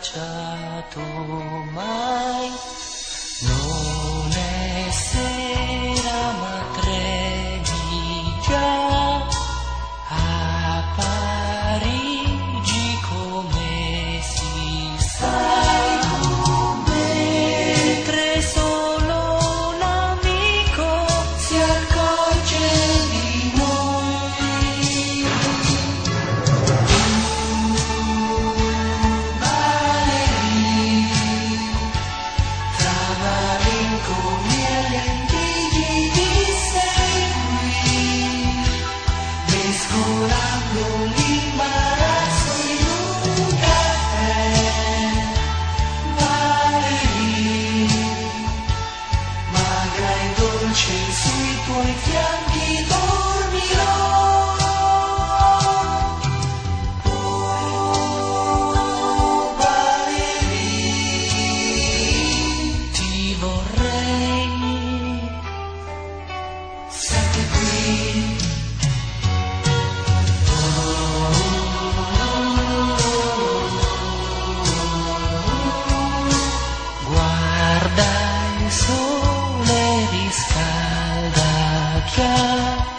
baciato mai. Non è sera ma tremi già a Parigi, come si sa. Mentre solo un amico si accorge di noi. Valerie, tra malinconi e lentigini sei qui, mescolando l'imbarazzo in un caffè. Valerie, magra e dolce sui tuoi fianchi dormirò. Oh, Valerie, ti vorrei sempre qui. Guarda il sole riscalda già